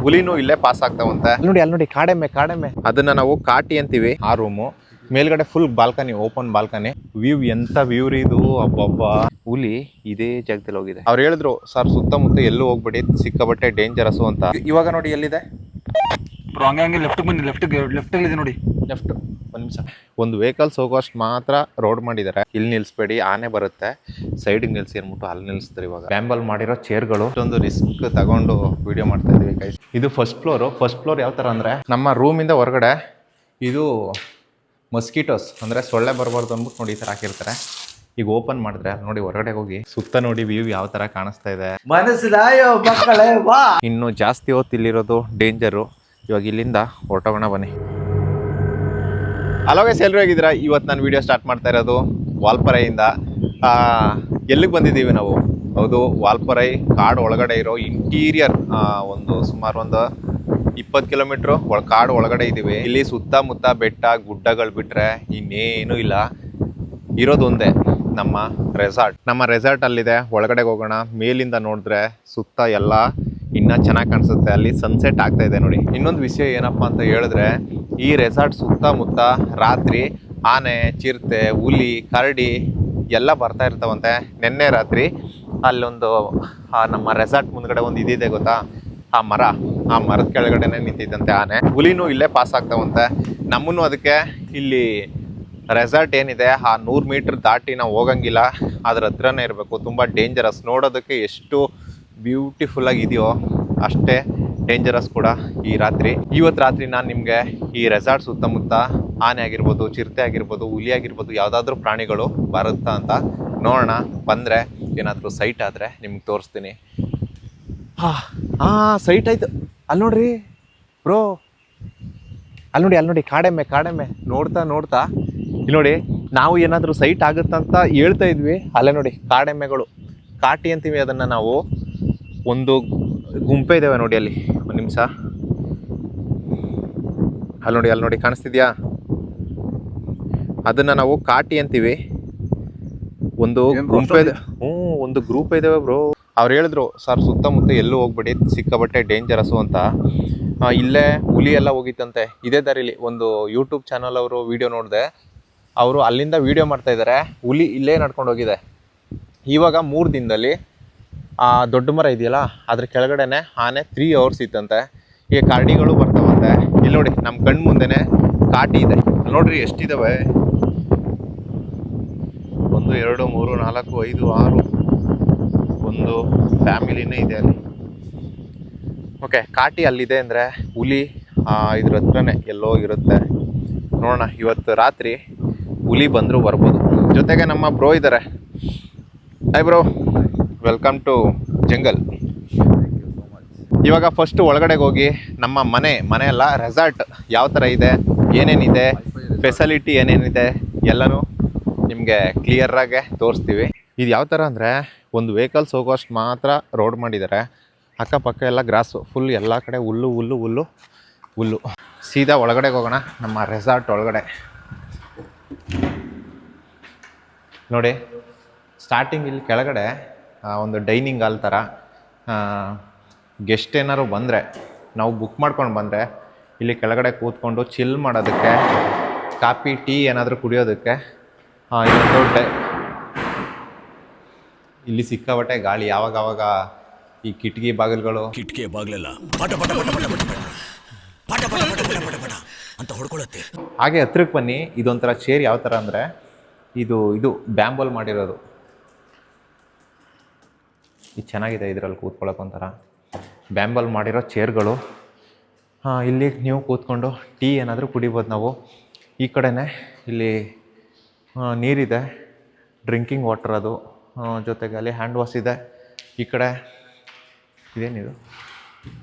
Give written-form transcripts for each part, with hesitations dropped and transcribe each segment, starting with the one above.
ಹುಲಿನೂ ಇಲ್ಲೇ ಪಾಸ್ ಆಗ್ತಾವಂತೆ. ಅಲ್ಲಿ ನೋಡಿ ಕಾಡೆಮ್ಮೆ ಅದನ್ನ ನಾವು ಕಾಟಿ ಅಂತೀವಿ. ಆ ರೂಮು ಮೇಲ್ಗಡೆ full balcony, open balcony. View ಎಂತ ವ್ಯೂ ರೀ ಇದು, ಅಬ್ಬಬ್ಬ. ಹುಲಿ ಇದೇ ಜಾಗದಲ್ಲಿ ಹೋಗಿದೆ. ಅವ್ರು ಹೇಳಿದ್ರು ಸರ್ ಸುತ್ತಮುತ್ತ ಎಲ್ಲೂ ಹೋಗ್ಬೇಡಿ, ಸಿಕ್ಕಾಬಟ್ಟೆ ಡೇಂಜರಸ್ ಅಂತ. ಇವಾಗ ನೋಡಿ ಎಲ್ಲಿದೆ, ಹಂಗೆ ಲೆಫ್ಟ್ ಬನ್ನಿ, ಲೆಫ್ಟ್ ಇದೆ ನೋಡಿ. ಲೆಫ್ಟ್ ಒಂದು ನಿಮಿಷ. ಒಂದು ವೆಹಿಕಲ್ಸ್ ಹೋಗೋಷ್ಟು ಮಾತ್ರ ರೋಡ್ ಮಾಡಿದ್ದಾರೆ. ಇಲ್ಲಿ ನಿಲ್ಸ್ಬೇಡಿ, ಆನೆ ಬರುತ್ತೆ, ಸೈಡಿಗೆ ನಿಲ್ಸಿ ಅಂದ್ಬಿಟ್ಟು ಅಲ್ಲಿ ನಿಲ್ಸ್ತಾರೆ. ಇವಾಗ ಬ್ಯಾಂಬಲ್ ಮಾಡಿರೋ ಚೇರ್ಗಳು. ಒಂದು ರಿಸ್ಕ್ ತಗೊಂಡು ವಿಡಿಯೋ ಮಾಡ್ತಾ ಇದೀವಿ ಗೈಸ್. ಇದು ಫಸ್ಟ್ ಫ್ಲೋರ್ ಯಾವ ತರ ಅಂದ್ರೆ, ನಮ್ಮ ರೂಮಿಂದ ಹೊರಗಡೆ ಇದು ಮಸ್ಕಿಟೋಸ್ ಅಂದ್ರೆ ಸೊಳ್ಳೆ ಬರಬಾರ್ದು ಅಂದ್ಬಿಟ್ಟು ನೋಡಿ ಈ ತರ ಹಾಕಿರ್ತಾರೆ. ಈಗ ಓಪನ್ ಮಾಡಿದ್ರೆ ನೋಡಿ, ಹೊರಗಡೆ ಹೋಗಿ ಸುತ್ತ ನೋಡಿ ವ್ಯೂ ಯಾವ ತರ ಕಾಣಿಸ್ತಾ ಇದೆ. ಇನ್ನು ಜಾಸ್ತಿ ಹೊತ್ತು ಇಲ್ಲಿರೋದು ಡೇಂಜರು. ಇವಾಗ ಇಲ್ಲಿಂದ ಹೊರಟೋಗೋಣ ಬನ್ನಿ. ಹಲೋ ಗೈಸ್, ಎಲ್ಲರೂ ಹೇಗಿದ್ದೀರಾ? ಇವತ್ತು ನಾನು ವಿಡಿಯೋ ಸ್ಟಾರ್ಟ್ ಮಾಡ್ತಾ ಇರೋದು ವಾಲ್ಪರೈಯಿಂದ. ಎಲ್ಲಿಗೆ ಬಂದಿದ್ದೀವಿ ನಾವು? ಹೌದು, ವಾಲ್ಪರೈ ಕಾಡು ಒಳಗಡೆ ಇರೋ ಇಂಟೀರಿಯರ್. ಸುಮಾರು ಒಂದು 20 ಕಿಲೋಮೀಟ್ರು ಕಾಡು ಒಳಗಡೆ ಇದ್ದೀವಿ. ಇಲ್ಲಿ ಸುತ್ತಮುತ್ತ ಬೆಟ್ಟ ಗುಡ್ಡಗಳು ಬಿಟ್ರೆ ಇನ್ನೇನು ಇಲ್ಲ. ಇರೋದು ಒಂದೇ ನಮ್ಮ ರೆಸಾರ್ಟ್. ನಮ್ಮ ರೆಸಾರ್ಟ್ ಅಲ್ಲಿದೆ. ಒಳಗಡೆ ಹೋಗೋಣ. ಮೇಲಿಂದ ನೋಡಿದ್ರೆ ಸುತ್ತ ಎಲ್ಲ ಇನ್ನೂ ಚೆನ್ನಾಗಿ ಕಾಣಿಸುತ್ತೆ. ಅಲ್ಲಿ ಸನ್ಸೆಟ್ ಆಗ್ತಾ ಇದೆ ನೋಡಿ. ಇನ್ನೊಂದು ವಿಷಯ ಏನಪ್ಪ ಅಂತ ಹೇಳಿದ್ರೆ, ಈ ರೆಸಾರ್ಟ್ ಸುತ್ತಮುತ್ತ ರಾತ್ರಿ ಆನೆ, ಚಿರತೆ, ಹುಲಿ, ಕರಡಿ ಎಲ್ಲ ಬರ್ತಾ ಇರ್ತಾವಂತೆ. ನಿನ್ನೆ ರಾತ್ರಿ ಅಲ್ಲೊಂದು ನಮ್ಮ ರೆಸಾರ್ಟ್ ಮುಂದ್ಗಡೆ ಒಂದು ಇದಿದೆ ಗೊತ್ತಾ, ಆ ಮರದ ಕೆಳಗಡೆನೆ ನಿಂತಿದ್ದಂತೆ ಆನೆ. ಹುಲಿನೂ ಇಲ್ಲೇ ಪಾಸ್ ಆಗ್ತಾವಂತೆ. ನಮ್ಮನ್ನು ಅದಕ್ಕೆ ಇಲ್ಲಿ ರೆಸಾರ್ಟ್ ಏನಿದೆ ಆ 100 ಮೀಟ್ರ್ ದಾಟಿ ನಾವು ಹೋಗಂಗಿಲ್ಲ, ಅದ್ರ ಹತ್ರನೇ ಇರಬೇಕು. ತುಂಬ ಡೇಂಜರಸ್. ನೋಡೋದಕ್ಕೆ ಎಷ್ಟು ಬ್ಯೂಟಿಫುಲ್ ಆಗಿದೆಯೋ ಅಷ್ಟೇ ಡೇಂಜರಸ್ ಕೂಡ ಈ ರಾತ್ರಿ. ಇವತ್ತು ರಾತ್ರಿ ನಾನು ನಿಮಗೆ ಈ ರೆಸಾರ್ಟ್ ಸುತ್ತಮುತ್ತ ಆನೆ ಆಗಿರ್ಬೋದು, ಚಿರತೆ ಆಗಿರ್ಬೋದು, ಹುಲಿ ಆಗಿರ್ಬೋದು, ಯಾವುದಾದ್ರೂ ಪ್ರಾಣಿಗಳು ಬರುತ್ತಾ ಅಂತ ನೋಡೋಣ. ಬಂದರೆ ಏನಾದರೂ ಸೈಟ್ ಆದರೆ ನಿಮ್ಗೆ ತೋರಿಸ್ತೀನಿ. ಸೈಟ್ ಆಯ್ತು. ಅಲ್ಲಿ ನೋಡ್ರಿ ಬ್ರೋ, ಅಲ್ಲಿ ನೋಡಿ ಕಾಡೆಮ್ಮೆ ನೋಡ್ತಾ ಇಲ್ಲಿ ನೋಡಿ. ನಾವು ಏನಾದರೂ ಸೈಟ್ ಆಗುತ್ತಂತ ಹೇಳ್ತಾ ಇದ್ವಿ. ಅಲ್ಲೇ ನೋಡಿ ಕಾಡೆಮ್ಮೆಗಳು, ಕಾಟಿ ಅಂತೀವಿ ಅದನ್ನು ನಾವು. ಒಂದು ಗುಂಪೆ ಇದ್ದಾವೆ ನೋಡಿ ಅಲ್ಲಿ. ಒಂದು ನಿಮಿಷ, ಅಲ್ಲಿ ನೋಡಿ ಕಾಣಿಸ್ತಿದ್ಯಾ? ಅದನ್ನು ನಾವು ಕಾಟಿ ಅಂತೀವಿ. ಒಂದು ಗುಂಪೆ ಇದೆ. ಒಂದು ಗ್ರೂಪ್ ಇದ್ದಾವೆ ಬ್ರೋ. ಅವ್ರು ಹೇಳಿದ್ರು ಸರ್ ಸುತ್ತಮುತ್ತ ಎಲ್ಲೂ ಹೋಗ್ಬೇಡಿ, ಸಿಕ್ಕಾಬಟ್ಟೆ ಡೇಂಜರಸ್ಸು ಅಂತ. ಇಲ್ಲೇ ಹುಲಿ ಎಲ್ಲ ಹೋಗಿತ್ತಂತೆ ಇದೇ ದಾರಿಲಿ. ಒಂದು ಯೂಟ್ಯೂಬ್ ಚಾನಲ್ ಅವರು ವಿಡಿಯೋ ನೋಡಿದೆ. ಅವರು ಅಲ್ಲಿಂದ ವಿಡಿಯೋ ಮಾಡ್ತಾ ಇದ್ದಾರೆ. ಹುಲಿ ಇಲ್ಲೇ ನಡ್ಕೊಂಡು ಹೋಗಿದೆ. ಇವಾಗ 3 ದಿನದಲ್ಲಿ ಆ ದೊಡ್ಡ ಮರ ಇದೆಯಲ್ಲ ಅದ್ರ ಕೆಳಗಡೆನೆ ಆನೆ 3 hours ಇತ್ತಂತೆ. ಈಗ ಕರಡಿಗಳು ಬರ್ತಾವಂತೆ. ಇಲ್ಲಿ ನೋಡಿ ನಮ್ಮ ಕಣ್ಣು ಮುಂದೆನೆ ಕಾಟಿ ಇದೆ. ನೋಡ್ರಿ ಎಷ್ಟಿದಾವೆ, 1 2 3 4 5 6 ಒಂದು ಫ್ಯಾಮಿಲಿನೇ ಇದೆ ಅಲ್ಲಿ. ಓಕೆ, ಕಾಟಿ ಅಲ್ಲಿದೆ ಅಂದರೆ ಹುಲಿ ಇದ್ರ ಹತ್ರನೇ ಎಲ್ಲೋ ಇರುತ್ತೆ. ನೋಡೋಣ, ಇವತ್ತು ರಾತ್ರಿ ಹುಲಿ ಬಂದರೂ ಬರ್ಬೋದು. ಜೊತೆಗೆ ನಮ್ಮ ಬ್ರೋ ಇದ್ದಾರೆ. Hi bro, welcome to jungle. ಇವಾಗ ಫಸ್ಟ್ ಒಳಗಡೆಗೆ ಹೋಗಿ ನಮ್ಮ ಮನೆ ಅಲ್ಲ ರೆಸಾರ್ಟ್ ಯಾವ ಥರ ಇದೆ, ಏನೇನಿದೆ, ಫೆಸಿಲಿಟಿ ಏನೇನಿದೆ ಎಲ್ಲನೂ ನಿಮಗೆ ಕ್ಲಿಯರಾಗೆ ತೋರಿಸ್ತೀವಿ. ಇದು ಯಾವ ಥರ ಅಂದರೆ, ಒಂದು ವೆಹಿಕಲ್ಸ್ ಹೋಗೋಷ್ಟು ಮಾತ್ರ ರೋಡ್ ಮಾಡಿದ್ದಾರೆ. ಅಕ್ಕಪಕ್ಕ ಎಲ್ಲ ಗ್ರಾಸು, ಫುಲ್ ಎಲ್ಲ ಕಡೆ ಹುಲ್ಲು. ಸೀದಾ ಒಳಗಡೆಗೆ ಹೋಗೋಣ, ನಮ್ಮ ರೆಸಾರ್ಟ್ ಒಳಗಡೆ. ನೋಡಿ, ಸ್ಟಾರ್ಟಿಂಗ್ ಇಲ್ಲಿ ಕೆಳಗಡೆ ಒಂದು ಡೈನಿಂಗ್ ಹಾಲ್ ಥರ. ಗೆಸ್ಟ್ ಏನಾದ್ರು ಬಂದರೆ, ನಾವು ಬುಕ್ ಮಾಡ್ಕೊಂಡು ಬಂದರೆ ಇಲ್ಲಿ ಕೆಳಗಡೆ ಕೂತ್ಕೊಂಡು ಚಿಲ್ ಮಾಡೋದಕ್ಕೆ, ಕಾಫಿ ಟೀ ಏನಾದರೂ ಕುಡಿಯೋದಕ್ಕೆ ಇನ್ನೊಂದು ಇಲ್ಲಿ ಸಿಕ್ಕಾಬಟ್ಟೆ ಗಾಳಿ. ಯಾವಾಗ ಈ ಕಿಟಕಿ ಬಾಗಿಲುಗಳು ಅಂತ ಹೊಡ್ಕೊಳ್ಳುತ್ತೆ. ಹಾಗೆ ಹತ್ರಕ್ಕೆ ಬನ್ನಿ. ಇದೊಂಥರ ಚೇರ್ ಯಾವ ಥರ ಅಂದರೆ, ಇದು ಬ್ಯಾಂಬಲ್ ಮಾಡಿರೋದು. ಇದು ಚೆನ್ನಾಗಿದೆ. ಇದರಲ್ಲಿ ಕೂತ್ಕೊಳ್ಳೋಕೊಂಥರ ಬ್ಯಾಂಬಲ್ ಮಾಡಿರೋ ಚೇರ್ಗಳು. ಇಲ್ಲಿ ನೀವು ಕೂತ್ಕೊಂಡು ಟೀ ಏನಾದರೂ ಕುಡಿಬೋದು ನಾವು. ಈ ಕಡೆನೇ ಇಲ್ಲಿ ನೀರಿದೆ, ಡ್ರಿಂಕಿಂಗ್ ವಾಟರ್ ಅದು. ಜೊತೆಗೆ ಅಲ್ಲಿ ಹ್ಯಾಂಡ್ ವಾಶ್ ಇದೆ. ಈ ಕಡೆ ಇದೇನಿದು,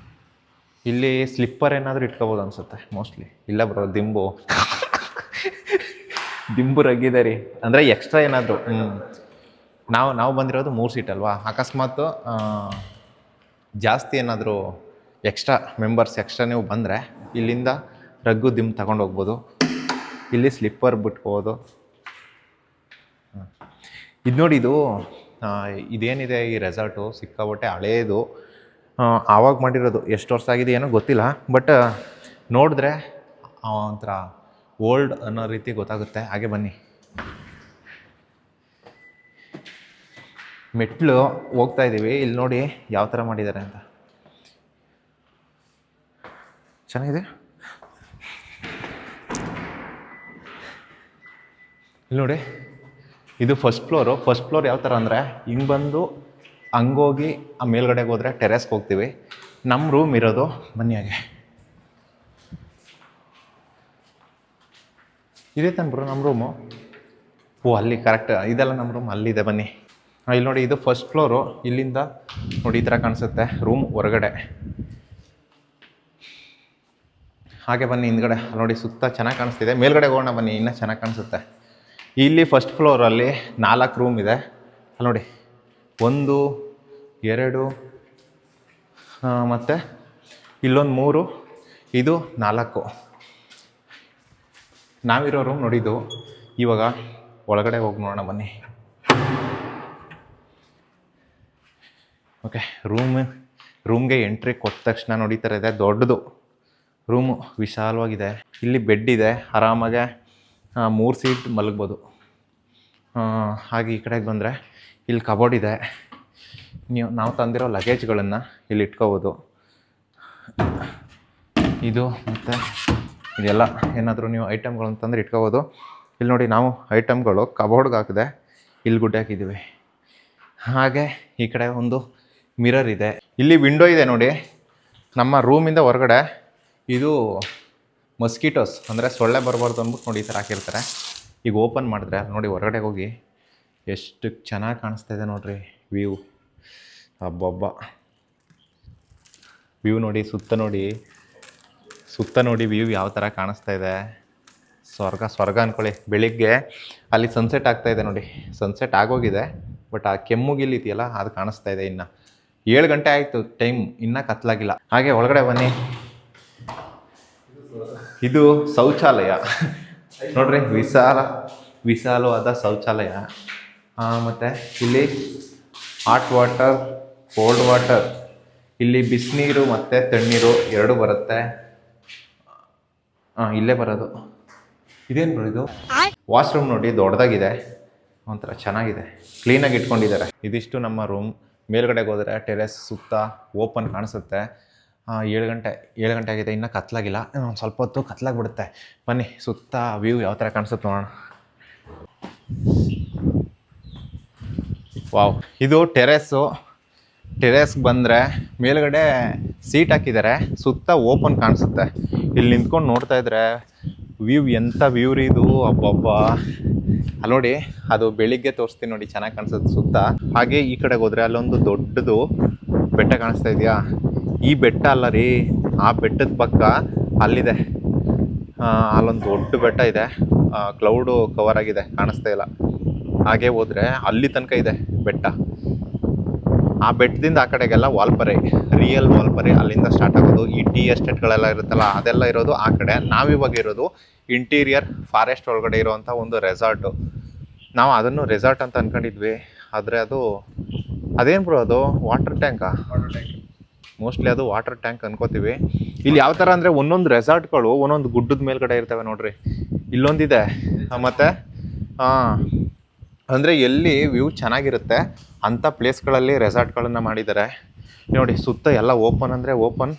ಇಲ್ಲಿ ಸ್ಲಿಪ್ಪರ್ ಏನಾದರೂ ಇಟ್ಕೋಬೋದು ಅನಿಸುತ್ತೆ ಮೋಸ್ಟ್ಲಿ. ಇಲ್ಲ ಬ್ರೋ, ದಿಂಬು ರಗ್ಗಿದೆ ರೀ. ಅಂದರೆ ಎಕ್ಸ್ಟ್ರಾ ಏನಾದರೂ ನಾವು ಬಂದಿರೋದು 3 ಸೀಟ್ ಅಲ್ವಾ. ಅಕಸ್ಮಾತ್ ಜಾಸ್ತಿ ಏನಾದರೂ ಎಕ್ಸ್ಟ್ರಾ ಮೆಂಬರ್ಸ್ ನೀವು ಬಂದರೆ ಇಲ್ಲಿಂದ ರಗ್ಗು ದಿಂಬು ತಗೊಂಡು ಹೋಗ್ಬೋದು. ಇಲ್ಲಿ ಸ್ಲಿಪ್ಪರ್ ಬಿಟ್ಕೋಬೋದು. ಇದು ನೋಡಿ, ಇದೇನಿದೆ ಈ ರೆಸಾರ್ಟು ಸಿಕ್ಕಾಬಟ್ಟೆ ಹಳೇದು. ಆವಾಗ ಮಾಡಿರೋದು, ಎಷ್ಟು ವರ್ಷ ಆಗಿದೆ ಏನೋ ಗೊತ್ತಿಲ್ಲ. ಬಟ್ ನೋಡಿದ್ರೆ ಒಂಥರ ಓಲ್ಡ್ ಅನ್ನೋ ರೀತಿ ಗೊತ್ತಾಗುತ್ತೆ. ಹಾಗೆ ಬನ್ನಿ, ಮೆಟ್ಲು ಹೋಗ್ತಾ ಇದ್ದೀವಿ. ಇಲ್ಲಿ ನೋಡಿ ಯಾವ ಥರ ಮಾಡಿದ್ದಾರೆ ಅಂತ, ಚೆನ್ನಾಗಿದೆ. ಇಲ್ಲಿ ನೋಡಿ, ಇದು ಫಸ್ಟ್ ಫ್ಲೋರ್ ಯಾವ ಥರ ಅಂದರೆ ಹಿಂಗೆ ಬಂದು ಹಂಗೋಗಿ ಆ ಮೇಲ್ಗಡೆಗೆ ಹೋದರೆ ಟೆರೆಸ್ಗೆ ಹೋಗ್ತೀವಿ. ನಮ್ಮ ರೂಮ್ ಇರೋದು ಬನ್ನಿ ಹಾಗೆ ಇದೇ ತಾನೆ ಬ್ರೋ ನಮ್ಮ ರೂಮು. ಓ ಅಲ್ಲಿ ಕರೆಕ್ಟ್, ಇದೆಲ್ಲ ನಮ್ಮ ರೂಮ್ ಅಲ್ಲಿದೆ ಬನ್ನಿ. ಇಲ್ಲಿ ನೋಡಿ, ಇದು ಫಸ್ಟ್ ಫ್ಲೋರು. ಇಲ್ಲಿಂದ ನೋಡಿ ಈ ಥರ ಕಾಣಿಸುತ್ತೆ ರೂಮ್ ಹೊರಗಡೆ. ಹಾಗೆ ಬನ್ನಿ ಹಿಂದ್ಗಡೆ ನೋಡಿ, ಸುತ್ತ ಚೆನ್ನಾಗಿ ಕಾಣಿಸ್ತಿದೆ. ಮೇಲ್ಗಡೆ ಹೋಗೋಣ ಬನ್ನಿ, ಇನ್ನೂ ಚೆನ್ನಾಗಿ ಕಾಣಿಸುತ್ತೆ. ಇಲ್ಲಿ ಫಸ್ಟ್ ಫ್ಲೋರಲ್ಲಿ 4 ರೂಮ್ ಇದೆ. ಅಲ್ಲಿ ನೋಡಿ, 1 2 ಮತ್ತು ಇಲ್ಲೊಂದು 3, ಇದು 4. ನಾವಿರೋ ರೂಮ್ ನೋಡಿದ್ದು. ಇವಾಗ ಒಳಗಡೆ ಹೋಗಿ ನೋಡೋಣ ಬನ್ನಿ. ಓಕೆ, ರೂಮ್ಗೆ ಎಂಟ್ರಿ ಕೊಟ್ಟ ತಕ್ಷಣ ನೋಡಿ ಈ ಥರ ಇದೆ. ದೊಡ್ಡದು ರೂಮು, ವಿಶಾಲವಾಗಿದೆ. ಇಲ್ಲಿ ಬೆಡ್ ಇದೆ, ಆರಾಮಾಗೆ 3 ಸೀಟ್ ಮಲಗ್ಬೋದು. ಹಾಗೆ ಈ ಕಡೆಗೆ ಬಂದರೆ ಇಲ್ಲಿ ಕಬೋರ್ಡ್ ಇದೆ. ನಾವು ತಂದಿರೋ ಲಗೇಜ್ಗಳನ್ನು ಇಲ್ಲಿ ಇಟ್ಕೋಬೋದು. ಇದು ಮತ್ತು ಇದೆಲ್ಲ ಏನಾದರೂ ನೀವು ಐಟಮ್ಗಳು ತಂದರೆ ಇಟ್ಕೋಬೋದು. ಇಲ್ಲಿ ನೋಡಿ, ನಾವು ಐಟಮ್ಗಳು ಕಬೋರ್ಡ್ಗೆ ಹಾಕಿದೆ, ಇಲ್ಲಿ ಗುಡ್ಡೆ ಹಾಕಿದ್ದೀವಿ. ಹಾಗೆ ಈ ಕಡೆ ಒಂದು ಮಿರರ್ ಇದೆ. ಇಲ್ಲಿ ವಿಂಡೋ ಇದೆ ನೋಡಿ, ನಮ್ಮ ರೂಮಿಂದ ಹೊರಗಡೆ. ಇದು ಮಸ್ಕಿಟೋಸ್ ಅಂದರೆ ಸೊಳ್ಳೆ ಬರಬಾರ್ದು ಅಂದ್ಬಿಟ್ಟು ನೋಡಿ ಈ ಥರ ಹಾಕಿರ್ತಾರೆ. ಈಗ ಓಪನ್ ಮಾಡಿದ್ರೆ ನೋಡಿ, ಹೊರಗಡೆ ಹೋಗಿ ಎಷ್ಟು ಚೆನ್ನಾಗಿ ಕಾಣಿಸ್ತಾ ಇದೆ ನೋಡಿರಿ ವ್ಯೂ. ಹಬ್ಬ ವ್ಯೂ ನೋಡಿ, ಸುತ್ತ ನೋಡಿ ವ್ಯೂ ಯಾವ ಥರ ಕಾಣಿಸ್ತಾ ಇದೆ. ಸ್ವರ್ಗ ಅಂದ್ಕೊಳ್ಳಿ. ಬೆಳಿಗ್ಗೆ ಅಲ್ಲಿ ಸನ್ಸೆಟ್ ಆಗ್ತಾಯಿದೆ ನೋಡಿ, ಸನ್ಸೆಟ್ ಆಗೋಗಿದೆ. ಬಟ್ ಆ ಕೆಮ್ಮುಗಿಲ್ ಇದೆಯಲ್ಲ ಅದು ಕಾಣಿಸ್ತಾ ಇದೆ. ಇನ್ನು 7 ಗಂಟೆ ಆಯಿತು ಟೈಮ್, ಇನ್ನೂ ಕತ್ಲಾಗಿಲ್ಲ. ಹಾಗೆ ಒಳಗಡೆ ಬನ್ನಿ, ಇದು ಶೌಚಾಲಯ ನೋಡ್ರಿ, ವಿಶಾಲವಾದ ಶೌಚಾಲಯ. ಮತ್ತು ಇಲ್ಲಿ ಹಾಟ್ ವಾಟರ್, ಕೋಲ್ಡ್ ವಾಟರ್, ಇಲ್ಲಿ ಬಿಸಿನೀರು ಮತ್ತು ತಣ್ಣೀರು 2 ಬರುತ್ತೆ. ಇಲ್ಲೇ ಬರೋದು. ಇದೇನು ಬರೋ ಇದು? ವಾಶ್ರೂಮ್ ನೋಡಿ, ದೊಡ್ಡದಾಗಿದೆ, ಒಂಥರ ಚೆನ್ನಾಗಿದೆ, ಕ್ಲೀನಾಗಿ ಇಟ್ಕೊಂಡಿದ್ದಾರೆ. ಇದಿಷ್ಟು ನಮ್ಮ ರೂಮ್. ಮೇಲ್ಗಡೆಗೆ ಹೋದರೆ ಟೆರೆಸ್ ಸುತ್ತ ಓಪನ್ ಕಾಣಿಸುತ್ತೆ. 7 ಗಂಟೆ ಆಗಿದೆ, ಇನ್ನೂ ಕತ್ಲಾಗಿಲ್ಲ. ಒಂದು ಸ್ವಲ್ಪ ಹೊತ್ತು ಕತ್ಲಾಗ್ಬಿಡುತ್ತೆ. ಬನ್ನಿ, ಸುತ್ತ ವ್ಯೂ ಯಾವ ಥರ ಕಾಣಿಸುತ್ತೆ ನೋಡೋಣ. ವಾವ್, ಇದು ಟೆರೆಸ್ಗೆ ಬಂದರೆ ಮೇಲ್ಗಡೆ ಸೀಟ್ ಹಾಕಿದ್ದಾರೆ, ಸುತ್ತ ಓಪನ್ ಕಾಣಿಸುತ್ತೆ. ಇಲ್ಲಿ ನಿಂತ್ಕೊಂಡು ನೋಡ್ತಾ ಇದ್ರೆ ವ್ಯೂ ಎಂಥ ವ್ಯೂ ರೀ ಇದು. ಅಬ್ಬಬ್ಬ, ಅಲ್ಲಿ ನೋಡಿ, ಅದು ಬೆಳಿಗ್ಗೆ ತೋರಿಸ್ತೀನಿ ನೋಡಿ, ಚೆನ್ನಾಗಿ ಕಾಣಿಸುತ್ತೆ ಸುತ್ತ. ಹಾಗೆ ಈ ಕಡೆಗೆ ಹೋದರೆ ಅಲ್ಲೊಂದು ದೊಡ್ಡದು ಬೆಟ್ಟ ಕಾಣಿಸ್ತಾ ಇದೆಯಾ? ಈ ಬೆಟ್ಟ ಅಲ್ಲ ರೀ, ಆ ಬೆಟ್ಟದ ಪಕ್ಕ ಅಲ್ಲಿದೆ. ಅಲ್ಲೊಂದು ದೊಡ್ಡ ಬೆಟ್ಟ ಇದೆ, ಕ್ಲೌಡು ಕವರ್ ಆಗಿದೆ, ಕಾಣಿಸ್ತಾ ಇಲ್ಲ. ಹಾಗೆ ಹೋದರೆ ಅಲ್ಲಿ ತನಕ ಇದೆ ಬೆಟ್ಟ. ಆ ಬೆಟ್ಟದಿಂದ ಆ ಕಡೆಗೆಲ್ಲ ವಾಲ್ಪರೆ, ರಿಯಲ್ ವಾಲ್ಪರೆ, ಅಲ್ಲಿಂದ ಸ್ಟಾರ್ಟ್ ಆಗೋದು. ಈ ಟೀ ಎಸ್ಟೇಟ್ಗಳೆಲ್ಲ ಇರುತ್ತಲ್ಲ, ಅದೆಲ್ಲ ಇರೋದು ಆ ಕಡೆ. ನಾವಿವಾಗ ಇರೋದು ಇಂಟೀರಿಯರ್ ಫಾರೆಸ್ಟ್ ಒಳಗಡೆ ಇರೋವಂಥ ಒಂದು ರೆಸಾರ್ಟು. ನಾವು ಅದನ್ನು ರೆಸಾರ್ಟ್ ಅಂತ ಅಂದ್ಕೊಂಡಿದ್ವಿ, ಆದರೆ ಅದೇನು ಬ್ರೋ, ಅದು ವಾಟರ್ ಟ್ಯಾಂಕ್ ಮೋಸ್ಟ್ಲಿ ಅದು ವಾಟರ್ ಟ್ಯಾಂಕ್ ಅನ್ಕೋತೀವಿ. ಇಲ್ಲಿ ಯಾವ ಥರ ಅಂದರೆ ಒಂದೊಂದು ರೆಸಾರ್ಟ್ಗಳು ಒಂದೊಂದು ಗುಡ್ಡದ ಮೇಲ್ಗಡೆ ಇರ್ತವೆ ನೋಡ್ರಿ. ಇಲ್ಲೊಂದಿದೆ, ಮತ್ತು ಅಂದರೆ ಎಲ್ಲಿ ವ್ಯೂ ಚೆನ್ನಾಗಿರುತ್ತೆ ಅಂಥ ಪ್ಲೇಸ್ಗಳಲ್ಲಿ ರೆಸಾರ್ಟ್ಗಳನ್ನು ಮಾಡಿದ್ದಾರೆ ನೋಡಿ. ಸುತ್ತ ಎಲ್ಲ ಓಪನ್ ಅಂದರೆ ಓಪನ್.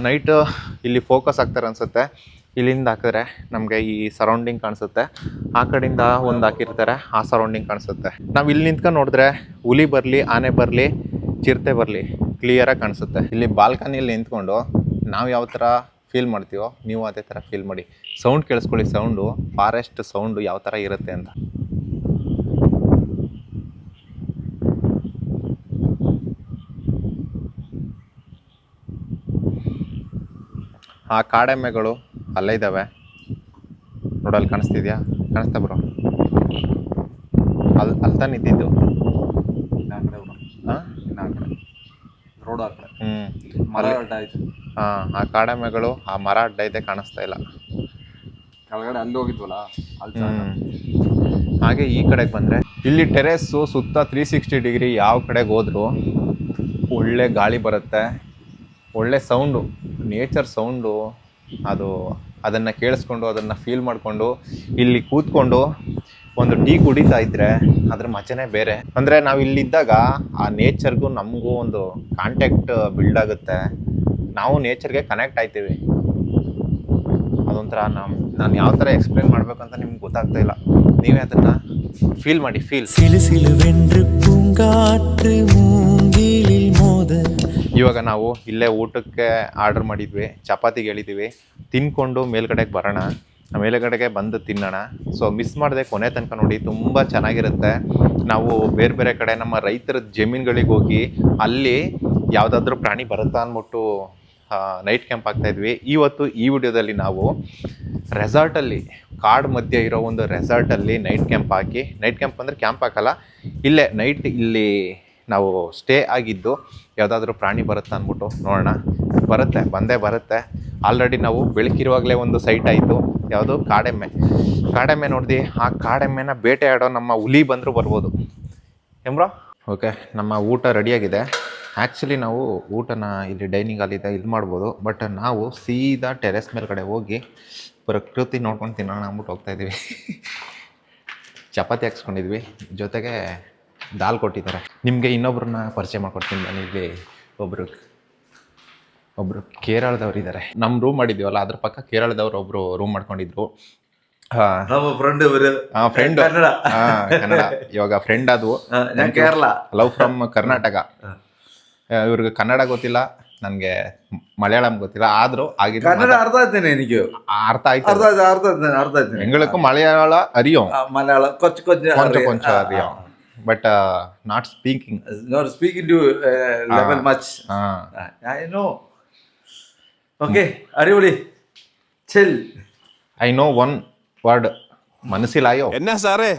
ನೈಟ್ ಇಲ್ಲಿ ಫೋಕಸ್ ಆಗ್ತಾರೆ ಅನಿಸುತ್ತೆ. ಇಲ್ಲಿಂದ ಹಾಕಿದ್ರೆ ನಮಗೆ ಈ ಸರೌಂಡಿಂಗ್ ಕಾಣಿಸುತ್ತೆ, ಆ ಕಡೆಯಿಂದ ಒಂದು ಹಾಕಿರ್ತಾರೆ, ಆ ಸರೌಂಡಿಂಗ್ ಕಾಣಿಸುತ್ತೆ. ನಾವು ಇಲ್ಲಿ ನಿಂತ್ಕೊಂಡು ನೋಡಿದ್ರೆ ಹುಲಿ ಬರಲಿ, ಆನೆ ಬರಲಿ, ಚಿರತೆ ಬರಲಿ, ಕ್ಲಿಯರಾಗಿ ಕಾಣಿಸುತ್ತೆ. ಇಲ್ಲಿ ಬಾಲ್ಕನಿಯಲ್ಲಿ ನಿಂತ್ಕೊಂಡು ನಾವು ಯಾವ ಥರ ಫೀಲ್ ಮಾಡ್ತೀವೋ ನೀವು ಅದೇ ಥರ ಫೀಲ್ ಮಾಡಿ. ಸೌಂಡ್ ಕೇಳಿಸ್ಕೊಳ್ಳಿ, ಸೌಂಡು, ಫಾರೆಸ್ಟ್ ಸೌಂಡು ಯಾವ ಥರ ಇರುತ್ತೆ ಅಂತ. ಆ ಕಾಡೆಮ್ಮೆಗಳು ಅಲ್ಲೇ ಇದ್ದಾವೆ ನೋಡಲ್ಲಿ, ಕಾಣಿಸ್ತಿದ್ಯಾ? ಕಾಣಿಸ್ತಾ ಬ್ರೋ? ಅಲ್ಲಿ ತಾನು ಇದ್ದಿದ್ದು. ರೋಡ್ ಆ ಕಡೆ ಮರ ಅಡ್ಡ ಆಯ್ತು. ಆ ಕಾಡೆಮ್ಮೆಗಳು ಆ ಮರ ಅಡ್ಡ ಇದೆ, ಕಾಣಿಸ್ತಾ ಇಲ್ಲ. ಕೆಳಗಡೆ ಅಲ್ಲಿ ಹೋಗಿದ್ವಲ್ಲ ಅಲ್ಲಿ. ಹಾಗೆ ಈ ಕಡೆಗೆ ಬಂದರೆ ಇಲ್ಲಿ ಟೆರೆಸ್ಸು ಸುತ್ತ 360 ಡಿಗ್ರಿ ಯಾವ ಕಡೆಗೆ ಹೋದ್ರು ಒಳ್ಳೆ ಗಾಳಿ ಬರುತ್ತೆ, ಒಳ್ಳೆ ಸೌಂಡು, ನೇಚರ್ ಸೌಂಡು. ಅದನ್ನು ಕೇಳಿಸ್ಕೊಂಡು ಅದನ್ನು ಫೀಲ್ ಮಾಡಿಕೊಂಡು ಇಲ್ಲಿ ಕೂತ್ಕೊಂಡು ಒಂದು ಟೀ ಕುಡಿತಾ ಇದ್ದರೆ ಅದ್ರ ಮಜನೇ ಬೇರೆ. ಅಂದರೆ ನಾವು ಇಲ್ಲಿದ್ದಾಗ ಆ ನೇಚರ್ಗೂ ನಮಗೂ ಒಂದು ಕಾಂಟ್ಯಾಕ್ಟ್ ಬಿಲ್ಡ್ ಆಗುತ್ತೆ, ನಾವು ನೇಚರ್ಗೆ ಕನೆಕ್ಟ್ ಆಯ್ತೀವಿ. ಅದೊಂಥರ ನಾನು ಯಾವ ಥರ ಎಕ್ಸ್ಪ್ಲೇನ್ ಮಾಡಬೇಕಂತ ನಿಮ್ಗೆ ಗೊತ್ತಾಗ್ತಾ ಇಲ್ಲ, ನೀವೇ ಅದನ್ನು ಫೀಲ್ ಮಾಡಿ. ಇವಾಗ ನಾವು ಇಲ್ಲೇ ಊಟಕ್ಕೆ ಆರ್ಡರ್ ಮಾಡಿದ್ವಿ, ಚಪಾತಿಗೆ ಹೇಳಿದ್ದೀವಿ, ತಿನ್ಕೊಂಡು ಮೇಲ್ಗಡೆಗೆ ಬರೋಣ, ಮೇಲ್ಗಡೆಗೆ ಬಂದು ತಿನ್ನೋಣ. ಸೊ ಮಿಸ್ ಮಾಡಿದೆ ಕೊನೆ ತನಕ ನೋಡಿ, ತುಂಬ ಚೆನ್ನಾಗಿರುತ್ತೆ. ನಾವು ಬೇರೆ ಬೇರೆ ಕಡೆ ನಮ್ಮ ರೈತರ ಜಮೀನುಗಳಿಗೆ ಹೋಗಿ ಅಲ್ಲಿ ಯಾವುದಾದ್ರೂ ಪ್ರಾಣಿ ಬರುತ್ತಾ ಅಂದ್ಬಿಟ್ಟು ನೈಟ್ ಕ್ಯಾಂಪ್ ಆಗ್ತಾಯಿದ್ವಿ. ಇವತ್ತು ಈ ವಿಡಿಯೋದಲ್ಲಿ ನಾವು ರೆಸಾರ್ಟಲ್ಲಿ, ಕಾಡು ಮಧ್ಯೆ ಇರೋ ಒಂದು ರೆಸಾರ್ಟಲ್ಲಿ ನೈಟ್ ಕ್ಯಾಂಪ್ ಹಾಕಿ, ನೈಟ್ ಕ್ಯಾಂಪ್ ಅಂದರೆ ಕ್ಯಾಂಪ್ ಹಾಕಲ್ಲ, ಇಲ್ಲೇ ನೈಟ್ ಇಲ್ಲಿ ನಾವು ಸ್ಟೇ ಆಗಿದ್ದು ಯಾವುದಾದ್ರೂ ಪ್ರಾಣಿ ಬರುತ್ತಾ ಅಂದ್ಬಿಟ್ಟು ನೋಡೋಣ. ಬಂದೇ ಬರುತ್ತೆ. ಆಲ್ರೆಡಿ ನಾವು ಬೆಳಕಿರುವಾಗಲೇ ಒಂದು ಸೈಟ್ ಆಯಿತು, ಯಾವುದು ಕಾಡೆಮ್ಮೆ ನೋಡಿದ್ವಿ. ಆ ಕಾಡೆಮ್ಮೆನ ಬೇಟೆ ಆಡೋ ನಮ್ಮ ಹುಲಿ ಬಂದರೂ ಬರ್ಬೋದು ಏಮ್ರೋ. ಓಕೆ, ನಮ್ಮ ಊಟ ರೆಡಿಯಾಗಿದೆ. ಆ್ಯಕ್ಚುಲಿ ನಾವು ಊಟನ ಇಲ್ಲಿ ಡೈನಿಂಗ್ ಹಾಲಿದೆ, ಇಲ್ಲಿ ಮಾಡ್ಬೋದು. ಬಟ್ ನಾವು ಸೀದಾ ಟೆರೆಸ್ ಮೇಲ್ಗಡೆ ಹೋಗಿ ಪ್ರಕೃತಿ ನೋಡ್ಕೊಂಡು ತಿನ್ನೋಣ ಅಂದ್ಬಿಟ್ಟು ಹೋಗ್ತಾಯಿದ್ದೀವಿ. ಚಪಾತಿ ಹಾಕ್ಸ್ಕೊಂಡಿದ್ವಿ, ಜೊತೆಗೆ ದಾಲ್ ಕೊಟ್ಟಿದ್ದಾರೆ. ನಿಮಗೆ ಇನ್ನೊಬ್ರನ್ನ ಪರಿಚಯ ಮಾಡ್ಕೊಡ್ತೀನಿ ನಾನು. ಇಲ್ಲಿ ಒಬ್ಬರು ಕೇರಳದವ್ರು ಇದ್ದಾರೆ. ನಮ್ಮ ರೂಮ್ ಮಾಡಿದ್ದೀವಲ್ಲ ಅದ್ರ ಪಕ್ಕ ಕೇರಳದವ್ರು ಒಬ್ಬರು ರೂಮ್ ಮಾಡ್ಕೊಂಡಿದ್ರು. ಫ್ರೆಂಡ್ ಕನ್ನಡ, ಇವಾಗ ಫ್ರೆಂಡ್ ಅದು ಕೇರಳ, ಲವ್ ಫ್ರಮ್ ಕರ್ನಾಟಕ. ಇವ್ರಿಗೆ ಕನ್ನಡ ಗೊತ್ತಿಲ್ಲ, ನನಗೆ ಮಲಯಾಳಂ ಗೊತ್ತಿಲ್ಲ, ಆದರೂ ಆಗಿದ್ದು കന്നഡ അർത്ഥം എനിക്ക് ಅರ್ಥ ಆಯ್ತು. എங்களுக்கு മലയാള അറിയോ? മലയാളം కొంచెం അറിയോ, but not speaking to level much. I know. Okay, അടിപൊളി. chill. I know one word, മനസ്സിലായോ? എന്നാ സാറേ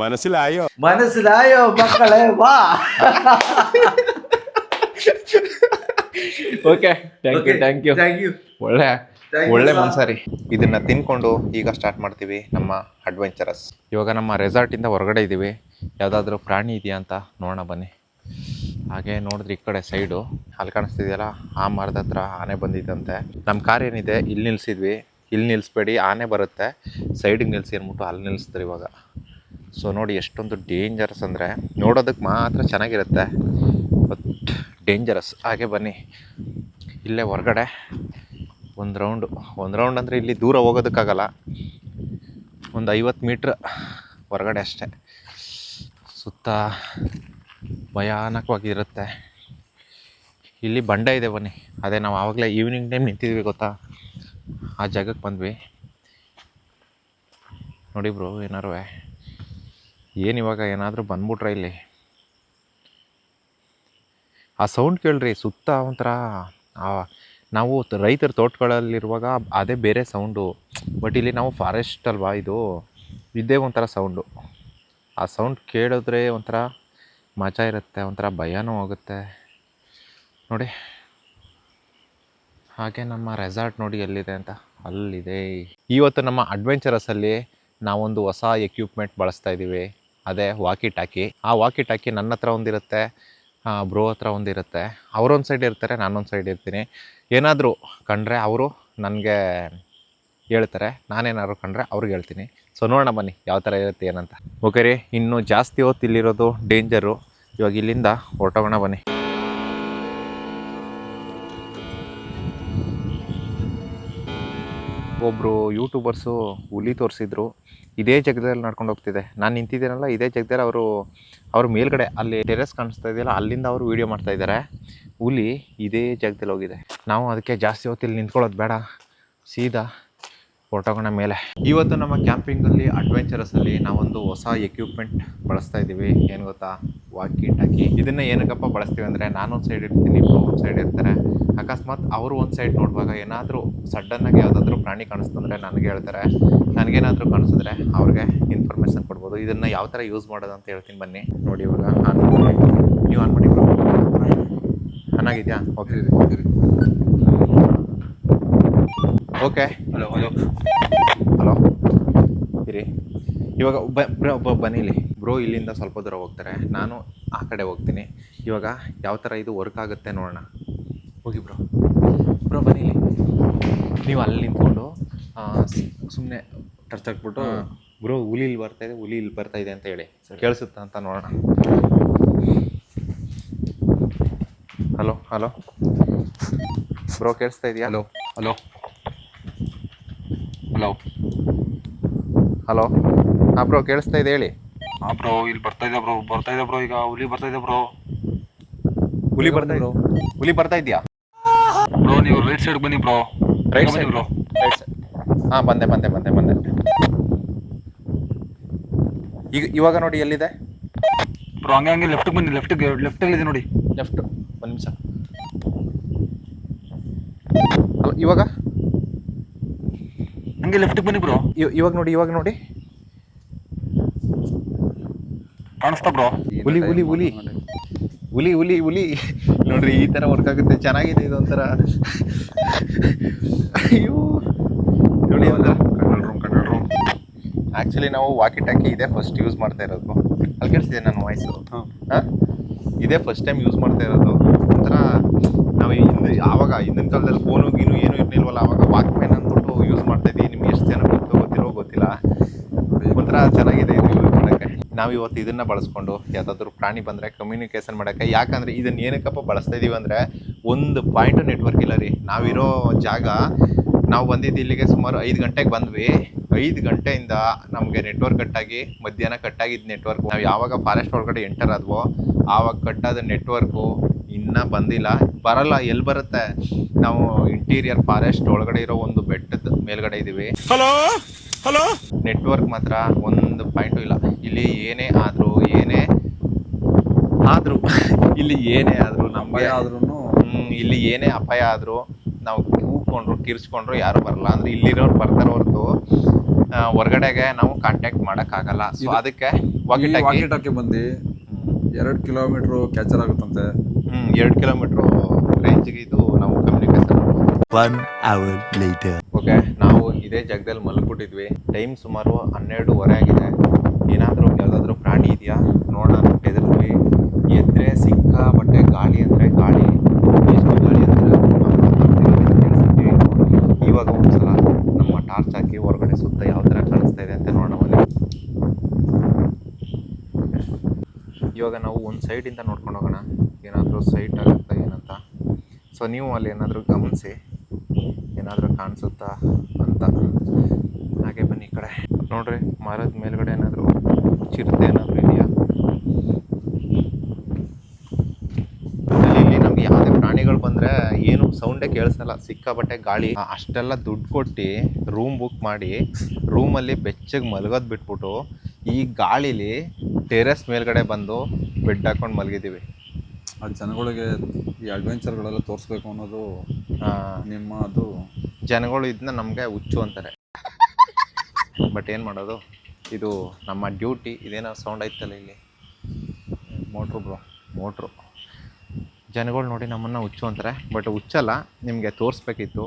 മനസ്സിലായോ മക്കളെ വാ. Okay, thank you. ಒಳ್ಳೆ ಮನ್ಸಾರಿ. ಇದನ್ನ ತಿನ್ಕೊಂಡು ಈಗ ಸ್ಟಾರ್ಟ್ ಮಾಡ್ತೀವಿ ನಮ್ಮ ಅಡ್ವೆಂಚರಸ್. ಇವಾಗ ನಮ್ಮ ರೆಸಾರ್ಟಿಂದ ಹೊರಗಡೆ ಇದ್ದೀವಿ, ಯಾವುದಾದ್ರೂ ಪ್ರಾಣಿ ಇದೆಯಾ ಅಂತ ನೋಡೋಣ ಬನ್ನಿ. ಹಾಗೆ ನೋಡಿದ್ರೆ ಈ ಕಡೆ ಸೈಡು ಅಲ್ಲಿ ಕಾಣಿಸ್ತಿದೆಯಲ್ಲ, ಆ ಮರದ ಹತ್ರ ಆನೆ ಬಂದಿದ್ದಂತೆ. ನಮ್ಮ ಕಾರ್ ಏನಿದೆ ಇಲ್ಲಿ ನಿಲ್ಲಿಸಿದ್ವಿ, ಇಲ್ಲಿ ನಿಲ್ಲಿಸ್ಬೇಡಿ ಆನೆ ಬರುತ್ತೆ, ಸೈಡಿಗೆ ನಿಲ್ಲಿಸಿ ಅಂದ್ಬಿಟ್ಟು ಅಲ್ಲಿ ನಿಲ್ಲಿಸ್ತಾರೆ ಇವಾಗ. ಸೊ ನೋಡಿ ಎಷ್ಟೊಂದು ಡೇಂಜರಸ್ ಅಂದರೆ, ನೋಡೋದಕ್ಕೆ ಮಾತ್ರ ಚೆನ್ನಾಗಿರುತ್ತೆ ಬಟ್ ಡೇಂಜರಸ್. ಹಾಗೆ ಬನ್ನಿ, ಇಲ್ಲೇ ಹೊರಗಡೆ ಒಂದು ರೌಂಡ್ ಅಂದರೆ ಇಲ್ಲಿ ದೂರ ಹೋಗೋದಕ್ಕಾಗಲ್ಲ, ಒಂದು 50 ಮೀಟ್ರ್ ಹೊರಗಡೆ ಅಷ್ಟೇ. ಸುತ್ತ ಭಯಾನಕವಾಗಿರುತ್ತೆ. ಇಲ್ಲಿ ಬಂಡೆ ಇದೆ ಬನ್ನಿ, ಅದೇ ನಾವು ಆವಾಗಲೇ ಈವ್ನಿಂಗ್ ಟೈಮ್ ನಿಂತಿದ್ವಿ ಗೊತ್ತಾ, ಆ ಜಾಗಕ್ಕೆ ಬಂದ್ವಿ. ನೋಡಿ ಬ್ರೋ, ಇವಾಗ ಏನಾದರೂ ಬಂದ್ಬಿಟ್ರೆ ಇಲ್ಲಿ ಆ ಸೌಂಡ್ ಕೇಳ್ರಿ, ಸುತ್ತ ಒಂಥರ ನಾವು ರೈತರ ತೋಟಗಳಲ್ಲಿರುವಾಗ ಅದೇ ಬೇರೆ ಸೌಂಡು, ಬಟ್ ಇಲ್ಲಿ ನಾವು ಫಾರೆಸ್ಟ್ ಅಲ್ವಾ, ಇದೇ ಒಂಥರ ಸೌಂಡು. ಆ ಸೌಂಡ್ ಕೇಳಿದ್ರೆ ಒಂಥರ ಮಜಾ ಇರುತ್ತೆ, ಒಂಥರ ಭಯನೂ ಆಗುತ್ತೆ ನೋಡಿ. ಹಾಗೆ ನಮ್ಮ ರೆಸಾರ್ಟ್ ನೋಡಿ ಎಲ್ಲಿದೆ ಅಂತ, ಅಲ್ಲಿದೆ. ಇವತ್ತು ನಮ್ಮ ಅಡ್ವೆಂಚರಸಲ್ಲಿ ನಾವೊಂದು ಹೊಸ ಎಕ್ವಿಪ್ಮೆಂಟ್ ಬಳಸ್ತಾ ಇದ್ದೀವಿ, ಅದೇ ವಾಕಿ ಟಾಕಿ. ಆ ವಾಕಿ ಟಾಕಿ ನನ್ನ ಹತ್ರ ಒಂದಿರುತ್ತೆ, ಬ್ರೋ ಹತ್ರ ಒಂದಿರುತ್ತೆ. ಅವರೊಂದು ಸೈಡ್ ಇರ್ತಾರೆ, ನಾನೊಂದು ಸೈಡ್ ಇರ್ತೀನಿ. ಏನಾದರೂ ಕಂಡ್ರೆ ಅವರು ನನಗೆ ಹೇಳ್ತಾರೆ, ನಾನೇನಾದ್ರು ಕಂಡ್ರೆ ಅವ್ರಿಗೆ ಹೇಳ್ತೀನಿ. ಸೊ ನೋಡೋಣ ಬನ್ನಿ ಯಾವ ಥರ ಇರುತ್ತೆ ಏನಂತ. ಓಕೆ ರೀ, ಇನ್ನೂ ಜಾಸ್ತಿ ಹೊತ್ತು ಇಲ್ಲಿರೋದು ಡೇಂಜರು. ಇವಾಗ ಇಲ್ಲಿಂದ ಹೊರಟೋಗೋಣ ಬನ್ನಿ. ಒಬ್ಬರು ಯೂಟ್ಯೂಬರ್ಸು ಹುಲಿ ತೋರಿಸಿದ್ರು, ಇದೇ ಜಾಗದಲ್ಲಿ ನಡ್ಕೊಂಡು ಹೋಗ್ತಿದೆ. ನಾನು ನಿಂತಿದ್ದೀನಲ್ಲ ಇದೇ ಜಾಗದಲ್ಲಿ, ಅವರು ಮೇಲ್ಗಡೆ ಅಲ್ಲಿ ಟೆರೆಸ್ ಕಾಣಿಸ್ತಾ ಇದೆಯಲ್ಲ, ಅಲ್ಲಿಂದ ಅವರು ವೀಡಿಯೋ ಮಾಡ್ತಾಯಿದ್ದಾರೆ. ಹುಲಿ ಇದೇ ಜಾಗದಲ್ಲಿ ಹೋಗಿದೆ. ನಾವು ಅದಕ್ಕೆ ಜಾಸ್ತಿ ಹೊತ್ತಿಲ್ಲಿ ನಿಂತ್ಕೊಳ್ಳೋದು ಬೇಡ, ಸೀದಾ ಹೊರಟೋಗೋಣ ಮೇಲೆ. ಇವತ್ತು ನಮ್ಮ ಕ್ಯಾಂಪಿಂಗಲ್ಲಿ ಅಡ್ವೆಂಚರಸಲ್ಲಿ ನಾವೊಂದು ಹೊಸ ಎಕ್ವಿಪ್ಮೆಂಟ್ ಬಳಸ್ತಾ ಇದ್ದೀವಿ. ಏನು ಗೊತ್ತಾ, ವಾಕಿ ಟಾಕಿ. ಇದನ್ನು ಏನಕ್ಕಪ್ಪ ಬಳಸ್ತೀವಿ ಅಂದರೆ, ನಾನೊಂದು ಸೈಡ್ ಇರ್ತೀನಿ, ಒಂದು ಸೈಡ್ ಇರ್ತಾರೆ. ಅಕಸ್ಮಾತ್ ಅವರು ಒಂದು ಸೈಡ್ ನೋಡುವಾಗ ಏನಾದರೂ ಸಡನ್ನಾಗಿ ಯಾವುದಾದ್ರೂ ಪ್ರಾಣಿ ಕಾಣಿಸ್ತಂದರೆ ನನಗೆ ಹೇಳ್ತಾರೆ, ನನಗೇನಾದರೂ ಕಾಣಿಸಿದ್ರೆ ಅವ್ರಿಗೆ ಇನ್ಫಾರ್ಮೇಷನ್ ಕೊಡ್ಬೋದು. ಇದನ್ನು ಯಾವ ಥರ ಯೂಸ್ ಮಾಡೋದು ಅಂತ ಹೇಳ್ತೀನಿ ಬನ್ನಿ. ನೋಡಿ ಇವಾಗ ಆನ್ ಮಾಡಿ, ನೀವು ಆನ್ ಮಾಡಿ ಬ್ರೋ. ಚೆನ್ನಾಗಿದೆಯಾ? Okay okay. ಹಲೋ ಇರಿ. ಇವಾಗ ಬನ್ನಿ ಇಲ್ಲಿ ಬ್ರೋ, ಇಲ್ಲಿಂದ ಸ್ವಲ್ಪ ದೂರ ಹೋಗ್ತಾರೆ. ನಾನು ಆ ಕಡೆ ಹೋಗ್ತೀನಿ. ಇವಾಗ ಯಾವ ಥರ ಇದು ವರ್ಕ್ ಆಗುತ್ತೆ ನೋಡೋಣ. ಹೋಗಿ ಬ್ರೋ ಬನ್ನಿ ಇಲ್ಲಿ. ನೀವು ಅಲ್ಲಿ ನಿಂತ್ಕೊಂಡು ಸುಮ್ಮನೆ ಟಚ್ ಹಾಕ್ಬಿಟ್ಟು ಬ್ರೋ ಹುಲಿ ಇಲ್ಲಿ ಬರ್ತಾಯಿದೆ, ಹುಲಿ ಇಲ್ಲಿ ಬರ್ತಾಯಿದೆ ಅಂತ ಹೇಳಿ ಕೇಳಿಸುತ್ತಾ ಅಂತ ನೋಡೋಣ. ಹಲೋ ಹಲೋ ಬ್ರೋ, ಕೇಳಿಸ್ತಾ ಇದೆಯಾ? ಹಲೋ ಹಲೋ ಹಲೋ ಹಲೋ ಹಾಂ ಬ್ರೋ, ಕೇಳಿಸ್ತಾ ಇದೆ ಹೇಳಿ. ಹಾಂ ಬ್ರೋ, ಇಲ್ಲಿ ಬರ್ತಾ ಇದೆ ಬ್ರೋ, ಈಗ ಹುಲಿ ಬರ್ತಾ ಇದೆ ಬ್ರೋ. ಹುಲಿ ಬರ್ತಾ ಇದೆ, ಹುಲಿ ಬರ್ತಾ ಇದೆಯಾ ಬ್ರೋ? ನೀವು ರೈಟ್ ಸೈಡ್ ಬನ್ನಿ ಬ್ರೋ. ರೈಟ್ ಬನ್ನಿ ಸೈಡ್ ಬ್ರೋ. Right side. ಹಾಂ ಬಂದೆ. ಇವಾಗ ನೋಡಿ ಎಲ್ಲಿದೆ ಬ್ರೋ? ಹಂಗೆ ಲೆಫ್ಟಿಗೆ ಬನ್ನಿ, ಲೆಫ್ಟಲ್ಲಿದೆ ನೋಡಿ. ಲೆಫ್ಟ್. ಒಂದು ನಿಮಿಷ. ಅಲ್ಲ ಇವಾಗ ಹಂಗೆ ಲೆಫ್ಟಿಗೆ ಬನ್ನಿ ಬ್ರೋ. ಇವಾಗ ನೋಡಿ ಕಾಣಿಸ್ತಾ ಬ್ರೋ? ಹುಲಿ ನೋಡ್ರಿ, ಈ ಥರ ವರ್ಕ್ ಆಗುತ್ತೆ. ಚೆನ್ನಾಗಿದೆ ಇದು ಒಂಥರ. ಅಯ್ಯೋ ನೋಡಿ, ಒಂಥರ ಕಂಟ್ರೋಲ್ ರೂಮ್. ಆ್ಯಕ್ಚುಲಿ ನಾವು ವಾಕಿ ಟಾಕಿ ಇದೇ ಫಸ್ಟ್ ಯೂಸ್ ಮಾಡ್ತಾ ಇರೋದು. ಅಲ್ಲಿ ಕೇಳಿಸ್ತಿದೆ ನನ್ನ ವಾಯ್ಸು? ಹಾಂ, ಇದೇ ಫಸ್ಟ್ ಟೈಮ್ ಯೂಸ್ ಮಾಡ್ತಾ ಇರೋದು. ಒಂಥರ ನಾವು ಹಿಂದಿನ ಕಾಲದಲ್ಲಿ ಫೋನು ಗೀನು ಏನೂ ಇರಲಿಲ್ವಲ್ಲ, ಆವಾಗ ವಾಕ್ಮ್ಯಾನ್ ಅಂದ್ಬಿಟ್ಟು ಯೂಸ್ ಮಾಡ್ತಾಯಿದ್ವಿ. ನಿಮ್ಗೆ ಎಷ್ಟು ಜನ ಗೊತ್ತಿಲ್ಲ. ಒಂಥರ ಚೆನ್ನಾಗಿದೆ ಇದು ಯೂಸ್ ಮಾಡೋಕ್ಕೆ. ನಾವು ಇವತ್ತು ಇದನ್ನು ಬಳಸ್ಕೊಂಡು ಯಾವುದಾದ್ರೂ ಪ್ರಾಣಿ ಬಂದರೆ ಕಮ್ಯುನಿಕೇಷನ್ ಮಾಡೋಕ್ಕೆ. ಯಾಕಂದರೆ ಇದನ್ನು ಏನಕ್ಕಪ್ಪ ಬಳಸ್ತಾ ಇದ್ದೀವಿ ಅಂದರೆ, ಒಂದು ಪಾಯಿಂಟು ನೆಟ್ವರ್ಕ್ ಇಲ್ಲ ರೀ. ನಾವಿರೋ ಜಾಗ, ನಾವು ಬಂದಿದ್ದು ಇಲ್ಲಿಗೆ ಸುಮಾರು 5 ಗಂಟೆಗೆ ಬಂದ್ವಿ. 5 ಗಂಟೆಯಿಂದ ನಮಗೆ ನೆಟ್ವರ್ಕ್ ಕಟ್ಟಾಗಿ, ಮಧ್ಯಾಹ್ನ ಕಟ್ಟಾಗಿದ್ದು ನೆಟ್ವರ್ಕ್. ನಾವು ಯಾವಾಗ ಫಾರೆಸ್ಟ್ ಒಳಗಡೆ ಎಂಟರ್ ಆದ್ವೋ ಆವಾಗ ಕಟ್ಟಾದ ನೆಟ್ವರ್ಕು ಇನ್ನೂ ಬಂದಿಲ್ಲ, ಬರಲ್ಲ. ಎಲ್ಲಿ ಬರುತ್ತೆ? ನಾವು ಇಂಟೀರಿಯರ್ ಫಾರೆಸ್ಟ್ ಒಳಗಡೆ ಇರೋ ಒಂದು ಬೆಟ್ಟದ ಮೇಲ್ಗಡೆ ಇದ್ದೀವಿ. ನೆಟ್ವರ್ಕ್ ಮಾತ್ರ ಒಂದು ಪಾಯಿಂಟು ಇಲ್ಲ. ಇಲ್ಲಿ ಏನೇ ಆದರೂ ಇಲ್ಲಿ ಏನೇ ಆದರೂ ನಮಗೆ ಇಲ್ಲಿ ಏನೇ ಅಪಾಯ ಆದರೂ ನಾವು ಕಿರ್ಚ್ಕೊಂಡ್ರು ಯಾರು ಬರಲ್ಲ. ಅಂದರೆ ಇಲ್ಲಿರೋರು ಬರ್ತಾರೆ ಹೊರತು ಹೊರಗಡೆಗೆ ನಾವು ಕಾಂಟ್ಯಾಕ್ಟ್ ಮಾಡೋಕ್ಕಾಗಲ್ಲ. ಸೊ ಅದಕ್ಕೆ ವಾಕಿ ಟಾಕಿ ಬಂದು 2 ಕಿಲೋಮೀಟ್ರು ಕ್ಯಾಚರ್ ಆಗುತ್ತಂತೆ. 2 ಕಿಲೋಮೀಟ್ರು ರೇಂಜ್ಗೆ ಇದು ನಾವು ಕಮ್ಯುನಿಕೇಷನ್. 1 hour later. ಓಕೆ, ನಾವು ಇದೇ ಜಾಗದಲ್ಲಿ ಮಲ್ಕೊಟ್ಟಿದ್ವಿ. ಟೈಮ್ ಸುಮಾರು 12:30 ಆಗಿದೆ. ಯಾವುದಾದ್ರೂ ಪ್ರಾಣಿ ಇದೆಯಾ ನೋಡೋಣ ಅಂತ ಎದುರಿದ್ವಿ. ಎದ್ರೆ ಸಿಕ್ಕಾಪಟ್ಟೆ ಗಾಳಿ ಅಂದರೆ ಗಾಳಿ. ಎಷ್ಟು ಗಾಳಿ ಅಂದರೆ ಕೇಳಿಸ್ತೀವಿ. ಇವಾಗ ಒಂದ್ಸಲ ನಮ್ಮ ಟಾರ್ಚ್ ಹಾಕಿ ಹೊರಗಡೆ ಸುತ್ತ ಯಾವ ಥರ ಕಾಣಿಸ್ತಾ ಇದೆ ಅಂತ ನೋಡೋಣ. ಇವಾಗ ನಾವು ಒಂದು ಸೈಡಿಂದ ನೋಡ್ಕೊಂಡು ಹೋಗೋಣ, ಏನಾದರೂ ಸೈಟ್ ಆಗುತ್ತಾ ಏನಂತ. ಸೊ ನೀವು ಅಲ್ಲಿ ಏನಾದರೂ ಗಮನಿಸಿ, ಏನಾದರೂ ಕಾಣಿಸುತ್ತಾ ಅಂತ. ಹಾಗೆ ಬನ್ನಿ ಈ ಕಡೆ ನೋಡ್ರಿ, ಮರದ ಮೇಲ್ಗಡೆ ಏನಾದರೂ ಚಿರತೆ ಏನಾದರೂ ಇದೆಯಾ? ಇಲ್ಲಿ ನಮ್ಗೆ ಯಾವುದೇ ಪ್ರಾಣಿಗಳು ಬಂದರೆ ಏನು ಸೌಂಡೇ ಕೇಳಿಸಲ್ಲ, ಸಿಕ್ಕಾಪಟ್ಟೆ ಗಾಳಿ. ಅಷ್ಟೆಲ್ಲ ದುಡ್ಡು ಕೊಟ್ಟು ರೂಮ್ ಬುಕ್ ಮಾಡಿ ರೂಮಲ್ಲಿ ಬೆಚ್ಚಗೆ ಮಲಗೋದು ಬಿಟ್ಬಿಟ್ಟು ಈ ಗಾಳೀಲಿ ಟೆರೆಸ್ ಮೇಲ್ಗಡೆ ಬಂದು ಬೆಡ್ ಹಾಕೊಂಡು ಮಲಗಿದ್ದೀವಿ. ಆ ಜನಗಳಿಗೆ ಈ ಅಡ್ವೆಂಚರ್ಗಳೆಲ್ಲ ತೋರಿಸ್ಬೇಕು ಅನ್ನೋದು ಅದು ಜನಗಳು ಇದನ್ನ ನಮಗೆ ಹುಚ್ಚು ಅಂತಾರೆ. ಬಟ್ ಏನು ಮಾಡೋದು, ಇದು ನಮ್ಮ ಡ್ಯೂಟಿ. ಇದೇನೋ ಸೌಂಡ್ ಐತಲ್ಲ ಇಲ್ಲಿ, ಮೋಟ್ರು. ಜನಗಳು ನೋಡಿ ನಮ್ಮನ್ನು ಹುಚ್ಚು ಅಂತಾರೆ, ಬಟ್ ಹುಚ್ಚಲ್ಲ, ನಿಮಗೆ ತೋರಿಸ್ಬೇಕಿತ್ತು,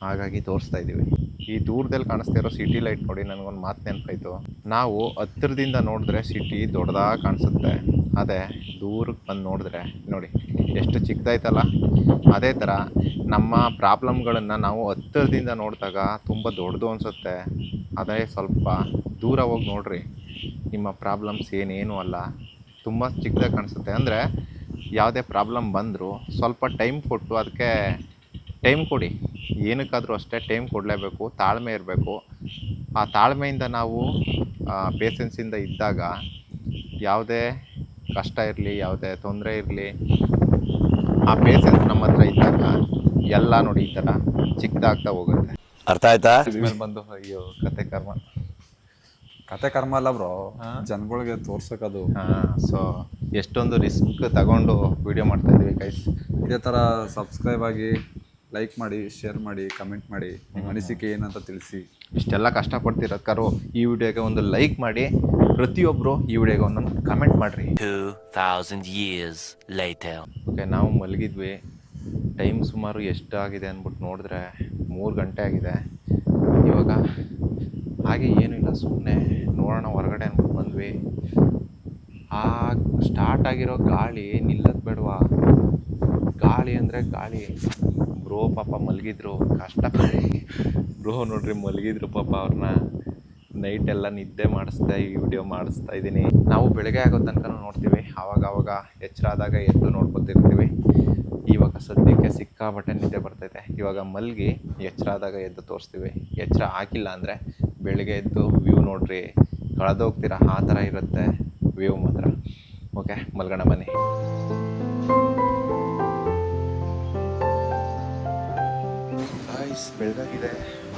ಹಾಗಾಗಿ ತೋರಿಸ್ತಾ ಇದ್ದೀವಿ. ಈ ದೂರದಲ್ಲಿ ಕಾಣಿಸ್ತಾ ಇರೋ ಸಿಟಿ ಲೈಟ್ ನೋಡಿ, ನನಗೊಂದು ಮಾತು ನೆನಪಾಯಿತು. ನಾವು ಹತ್ತಿರದಿಂದ ನೋಡಿದ್ರೆ ಸಿಟಿ ದೊಡ್ಡದಾಗಿ ಕಾಣಿಸುತ್ತೆ, ಅದೇ ದೂರಕ್ಕೆ ಬಂದು ನೋಡಿದ್ರೆ ನೋಡಿ ಎಷ್ಟು ಚಿಕ್ಕದಾಯ್ತಲ್ಲ. ಅದೇ ಥರ ನಮ್ಮ ಪ್ರಾಬ್ಲಮ್ಗಳನ್ನು ನಾವು ಹತ್ತಿರದಿಂದ ನೋಡಿದಾಗ ತುಂಬ ದೊಡ್ಡದು ಅನಿಸುತ್ತೆ. ಅದೇ ಸ್ವಲ್ಪ ದೂರ ಹೋಗಿ ನೋಡಿರಿ, ನಿಮ್ಮ ಪ್ರಾಬ್ಲಮ್ಸ್ ಏನೇನೂ ಅಲ್ಲ, ತುಂಬ ಚಿಕ್ಕದಾಗಿ ಕಾಣಿಸುತ್ತೆ. ಅಂದರೆ ಯಾವುದೇ ಪ್ರಾಬ್ಲಮ್ ಬಂದರೂ ಸ್ವಲ್ಪ ಟೈಮ್ ಕೊಟ್ಟು ಅದಕ್ಕೆ ಟೈಮ್ ಕೊಡಿ. ಏನಕ್ಕಾದರೂ ಅಷ್ಟೇ ಟೈಮ್ ಕೊಡಲೇಬೇಕು, ತಾಳ್ಮೆ ಇರಬೇಕು. ಆ ತಾಳ್ಮೆಯಿಂದ ನಾವು ಪೇಷನ್ಸಿಂದ ಇದ್ದಾಗ ಯಾವುದೇ ಕಷ್ಟ ಇರಲಿ, ಯಾವುದೇ ತೊಂದರೆ ಇರಲಿ, ಆ ಪೇಷನ್ಸ್ ನಮ್ಮ ಹತ್ರ ಇದ್ದಾಗ ಎಲ್ಲ ನೋಡಿ ಈ ಥರ ಚಿಕ್ಕದಾಗ್ತಾ ಹೋಗುತ್ತೆ. ಅರ್ಥ ಆಯ್ತಾ? ಮೇಲೆ ಬಂದು ಅಯ್ಯೋ ಕತೆ ಕರ್ಮ ಅಲ್ಲ ಬ್ರೋ, ಜನಗಳಿಗೆ ತೋರ್ಸೋಕದು. ಸೊ ಎಷ್ಟೊಂದು ರಿಸ್ಕ್ ತಗೊಂಡು ವಿಡಿಯೋ ಮಾಡ್ತಾಯಿದ್ದೀವಿ ಗೈಸ್. ಇದೇ ಥರ ಸಬ್ಸ್ಕ್ರೈಬ್ ಆಗಿ, ಲೈಕ್ ಮಾಡಿ, ಶೇರ್ ಮಾಡಿ, ಕಮೆಂಟ್ ಮಾಡಿ, ನಿಮ್ಮ ಅನಿಸಿಕೆ ಏನಂತ ತಿಳಿಸಿ. ಇಷ್ಟೆಲ್ಲ ಕಷ್ಟಪಡ್ತಿರೋದ್ಕಾರು ಈ ವಿಡಿಯೋಗೆ ಒಂದು ಲೈಕ್ ಮಾಡಿ, ಪ್ರತಿಯೊಬ್ಬರು ಈ ವಿಡಿಯೋಗೆ ಒಂದೊಂದು ಕಮೆಂಟ್ ಮಾಡಿರಿ. 2000 years later. ಓಕೆ, ನಾವು ಮಲಗಿದ್ವಿ. ಟೈಮ್ ಸುಮಾರು ಎಷ್ಟಾಗಿದೆ ಅಂದ್ಬಿಟ್ಟು ನೋಡಿದ್ರೆ 3 ಗಂಟೆ ಆಗಿದೆ. ಇವಾಗ ಹಾಗೆ ಏನೂ ಇಲ್ಲ, ಸುಮ್ಮನೆ ನೋಡೋಣ ಹೊರಗಡೆ ಅಂದ್ಬಿಟ್ಟು ಬಂದ್ವಿ. ಆ ಸ್ಟಾರ್ಟ್ ಆಗಿರೋ ಗಾಳಿ ನಿಲ್ಲೋದು ಬೇಡವಾ? ಗಾಳಿ ಅಂದರೆ ಗಾಳಿ. ಬ್ರೋ ಪಾಪ ಮಲಗಿದ್ರು, ಕಷ್ಟಪಡಿ ಬ್ರೋ ನೋಡ್ರಿ ಮಲಗಿದ್ರು ಪಾಪ. ಅವ್ರನ್ನ ನೈಟೆಲ್ಲ ನಿದ್ದೆ ಮಾಡಿಸ್ದೆ ಈ ವಿಡಿಯೋ ಮಾಡಿಸ್ತಾ ಇದ್ದೀನಿ. ನಾವು ಬೆಳಗ್ಗೆ ಆಗೋ ತನಕ ನೋಡ್ತೀವಿ, ಆವಾಗ ಎಚ್ಚರ ಆದಾಗ ಎದ್ದು ನೋಡ್ಕೊತಿರ್ತೀವಿ. ಇವಾಗ ಸದ್ಯಕ್ಕೆ ಸಿಕ್ಕಾಬಟ್ಟೆ ನಿದ್ದೆ ಬರ್ತೈತೆ. ಇವಾಗ ಮಲಗಿ ಎಚ್ಚರ ಆದಾಗ ಎದ್ದು ತೋರಿಸ್ತೀವಿ. ಎಚ್ಚರ ಆಗಿಲ್ಲ ಅಂದರೆ ಬೆಳಗ್ಗೆ ಎದ್ದು ವ್ಯೂ ನೋಡ್ರಿ, ಕಳೆದೋಗ್ತೀರಾ ಆ ಥರ ಇರುತ್ತೆ ವ್ಯೂ ಮಾತ್ರ. ಓಕೆ, ಮಲ್ಗೋಣ ಬನ್ನಿ. ಬೆಳಗಾಗಿದೆ,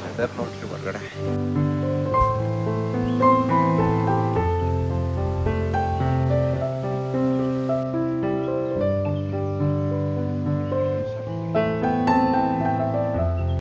ವೆದರ್ ನೋಡ್ರಿ ಹೊರಗಡೆ.